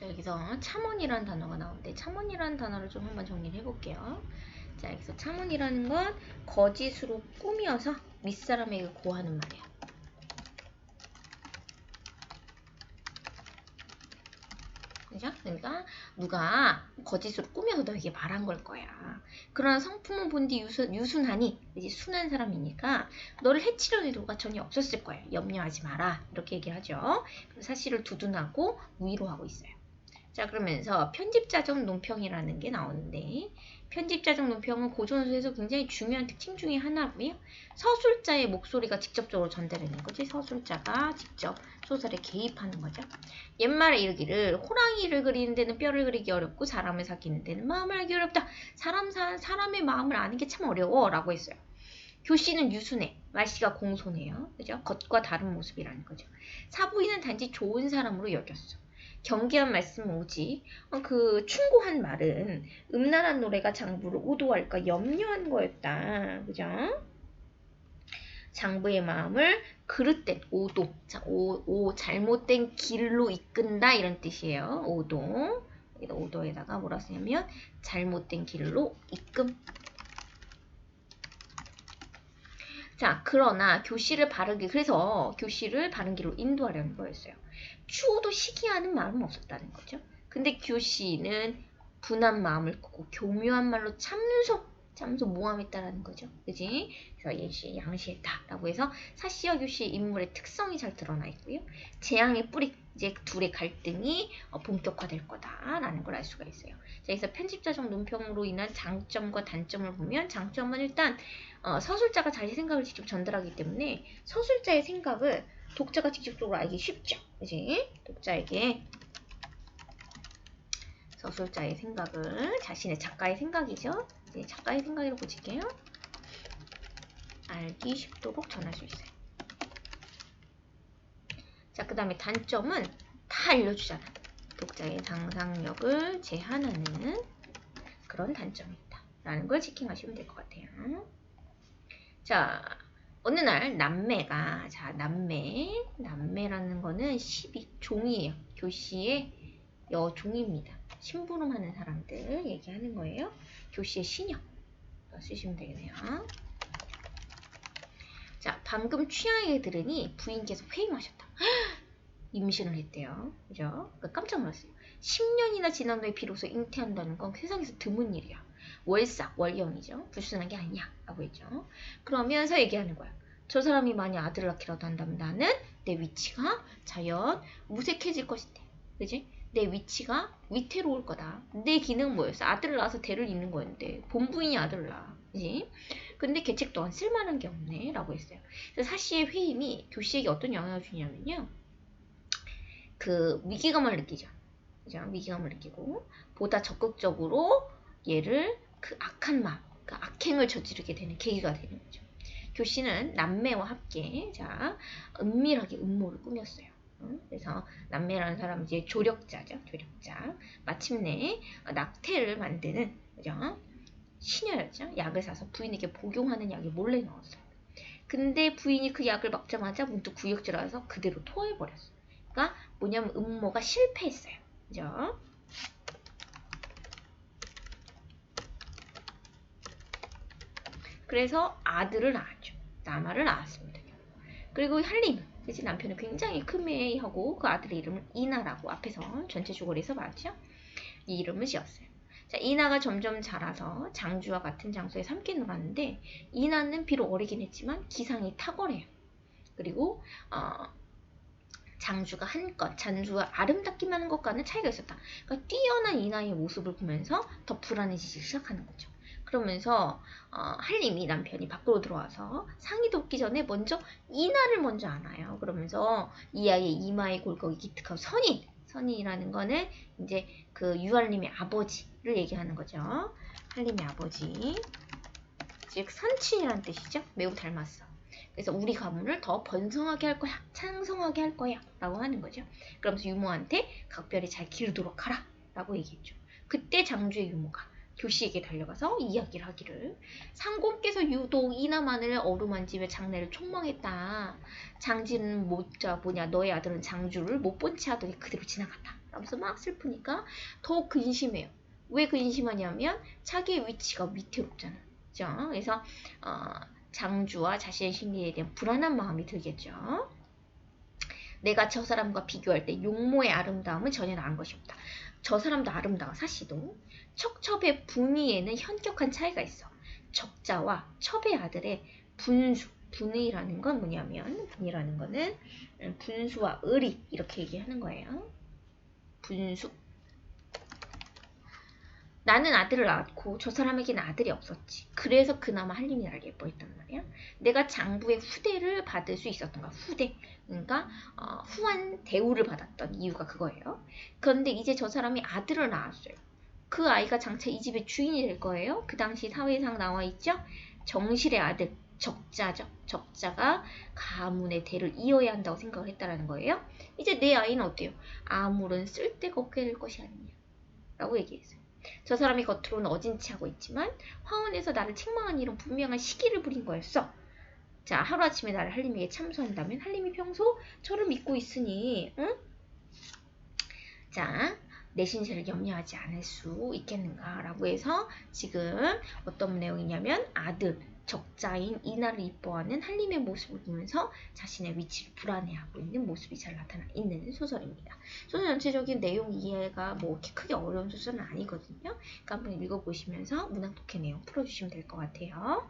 자, 여기서 참원이라는 단어가 나오는데 참원이라는 단어를 좀 한번 정리를 해볼게요. 자, 여기서 참원이라는 건 거짓으로 꾸며서 윗사람에게 고하는 말이야. 그죠? 그러니까 누가 거짓으로 꾸며서 너에게 말한 걸 거야. 그러나 성품은 본디 유순하니 이제 순한 사람이니까 너를 해치려는 의도가 전혀 없었을 거예요. 염려하지 마라. 이렇게 얘기를 하죠. 사실을 두둔하고 위로하고 있어요. 자, 그러면서 편집자적 논평이라는 게 나오는데 편집자적 논평은 고전소에서 굉장히 중요한 특징 중에 하나고요. 서술자의 목소리가 직접적으로 전달되는 거지. 서술자가 직접 소설에 개입하는 거죠. 옛말에 이르기를 호랑이를 그리는 데는 뼈를 그리기 어렵고 사람을 사귀는 데는 마음을 알기 어렵다. 사람의 마음을 아는 게 참 어려워 라고 했어요. 교씨는 유순해, 말씨가 공손해요. 그죠? 겉과 다른 모습이라는 거죠. 사부인은 단지 좋은 사람으로 여겼어. 경계한 말씀은 오지. 그 충고한 말은 음란한 노래가 장부를 오도할까 염려한 거였다. 그죠? 장부의 마음을 그릇된 오도. 자, 잘못된 길로 이끈다 이런 뜻이에요. 오도. 오도에다가 뭐라 쓰냐면 잘못된 길로 이끔. 자, 그러나 그래서 교씨를 바른 길로 인도하려는 거였어요. 추호도 시기하는 마음은 없었다는 거죠. 근데 교씨는 분한 마음을 끄고 교묘한 말로 참소 모함했다라는 거죠. 그지? 그래서 예시 양시했다라고 해서 사씨와 교씨의 인물의 특성이 잘 드러나 있고요. 재앙의 뿌리, 이제 둘의 갈등이 본격화될 거다라는 걸 알 수가 있어요. 자, 그래서 편집자적 논평으로 인한 장점과 단점을 보면 장점은 일단 서술자가 자기 생각을 직접 전달하기 때문에 서술자의 생각을 독자가 직접적으로 알기 쉽죠. 그지? 독자에게 서술자의 생각을 자신의 작가의 생각이죠. 이제 작가의 생각으로 보실게요. 알기 쉽도록 전할 수 있어요. 자, 그 다음에 단점은 다 알려주잖아. 독자의 상상력을 제한하는 그런 단점이 있다. 라는 걸 체킹하시면 될 것 같아요. 자, 어느 날 남매라는 거는 12종이에요. 교씨의 여종입니다. 심부름하는 사람들 얘기하는 거예요. 교씨의 시녀 쓰시면 되겠네요. 자, 방금 취향에 들으니 부인께서 회임하셨다. 임신을 했대요. 그죠? 깜짝 놀랐어요. 10년이나 지난 후에 비로소 잉태한다는 건 세상에서 드문 일이야. 월영이죠. 불순한 게 아니야. 라고 했죠. 그러면서 얘기하는 거야. 저 사람이 만약 아들을 낳기라도 한다면 나는 내 위치가 자연 무색해질 것이대. 그지? 내 위치가 위태로울 거다. 내 기능은 뭐였어? 아들을 낳아서 대를 잇는 거였는데 본부인이 아들을 낳아. 그지? 근데 계책 또한 쓸만한 게 없네. 라고 했어요. 그래서 사씨의 회임이 교씨에게 어떤 영향을 주냐면요. 그 위기감을 느끼죠. 그죠? 위기감을 느끼고 보다 적극적으로 얘를 그 악한 마음, 그 악행을 저지르게 되는 계기가 되는 거죠. 교씨는 남매와 함께 은밀하게 음모를 꾸몄어요. 그래서 남매라는 사람은 이제 조력자죠. 조력자. 마침내 낙태를 만드는 그죠? 시녀였죠. 약을 사서 부인에게 복용하는 약을 몰래 넣었어요. 근데 부인이 그 약을 먹자마자 문득 구역질하여서 그대로 토해버렸어요. 그러니까 뭐냐면 음모가 실패했어요. 그죠? 그래서 아들을 낳았죠. 남아를 낳았습니다. 그리고 한림, 그치 남편은 굉장히 큰매하고 그 아들의 이름을 이나라고 앞에서 전체 주거리에서 말했죠. 이 이름을 지었어요. 자, 이나가 점점 자라서 장주와 같은 장소에 함께 놀았는데 이나는 비록 어리긴 했지만 기상이 탁월해요. 그리고 장주가 한껏 잔주와 아름답기만 한 것과는 차이가 있었다. 그러니까 뛰어난 이나의 모습을 보면서 더 불안해지기 시작하는 거죠. 그러면서 한림이 남편이 밖으로 들어와서 상의도 없기 전에 먼저 이나를 먼저 안아요. 그러면서 이 아이의 이마에 골격이 기특하고 선인이라는 거는 이제 그 유한림의 아버지를 얘기하는 거죠. 한림의 아버지, 즉 선친이라는 뜻이죠. 매우 닮았어. 그래서 우리 가문을 더 번성하게 할 거야, 창성하게 할 거야 라고 하는 거죠. 그러면서 유모한테 각별히 잘 기르도록 하라 라고 얘기했죠. 그때 장주의 유모가 교씨에게 달려가서 이야기를 하기를 상공께서 유독 이나만을 어루만지며 장래를 촉망했다. 장지는 너의 아들은 장주를 못 본 채 하더니 그대로 지나갔다 하면서 막 슬프니까 더 근심해요. 왜 근심하냐면 자기의 위치가 위태롭잖아. 그죠? 그래서 장주와 자신의 심리에 대한 불안한 마음이 들겠죠. 내가 저 사람과 비교할 때 용모의 아름다움은 전혀 나은 것이 없다. 저 사람도 아름다워 사실도. 척첩의 분위에는 현격한 차이가 있어. 적자와 첩의 아들의 분수. 분이라는 건 뭐냐면 분이라는 거는 분수와 을이 이렇게 얘기하는 거예요. 분수. 나는 아들을 낳았고 저 사람에게는 아들이 없었지. 그래서 그나마 한림이 나를 예뻐했단 말이야. 내가 장부의 후대를 받을 수 있었던 거야. 후대. 그러니까 후한 대우를 받았던 이유가 그거예요. 그런데 이제 저 사람이 아들을 낳았어요. 그 아이가 장차 이 집의 주인이 될 거예요. 그 당시 사회상 나와 있죠. 정실의 아들 적자죠. 적자가 가문의 대를 이어야 한다고 생각을 했다라는 거예요. 이제 내 아이는 어때요? 아무런 쓸데가 없게 될 것이 아니냐 라고 얘기했어요. 저 사람이 겉으로는 어진치 하고 있지만 화원에서 나를 책망한 일은 분명한 시기를 부린 거였어. 자, 하루아침에 나를 한림에게 참소한다면 한림이 평소 저를 믿고 있으니 응? 자, 내 신세를 염려하지 않을 수 있겠는가 라고 해서 지금 어떤 내용이냐면 아들, 적자인 이나를 이뻐하는 한림의 모습을 보면서 자신의 위치를 불안해하고 있는 모습이 잘 나타나 있는 소설입니다. 소설 전체적인 내용 이해가 뭐 이렇게 크게 어려운 소설은 아니거든요. 그러니까 한번 읽어보시면서 문학 독해 내용 풀어주시면 될 것 같아요.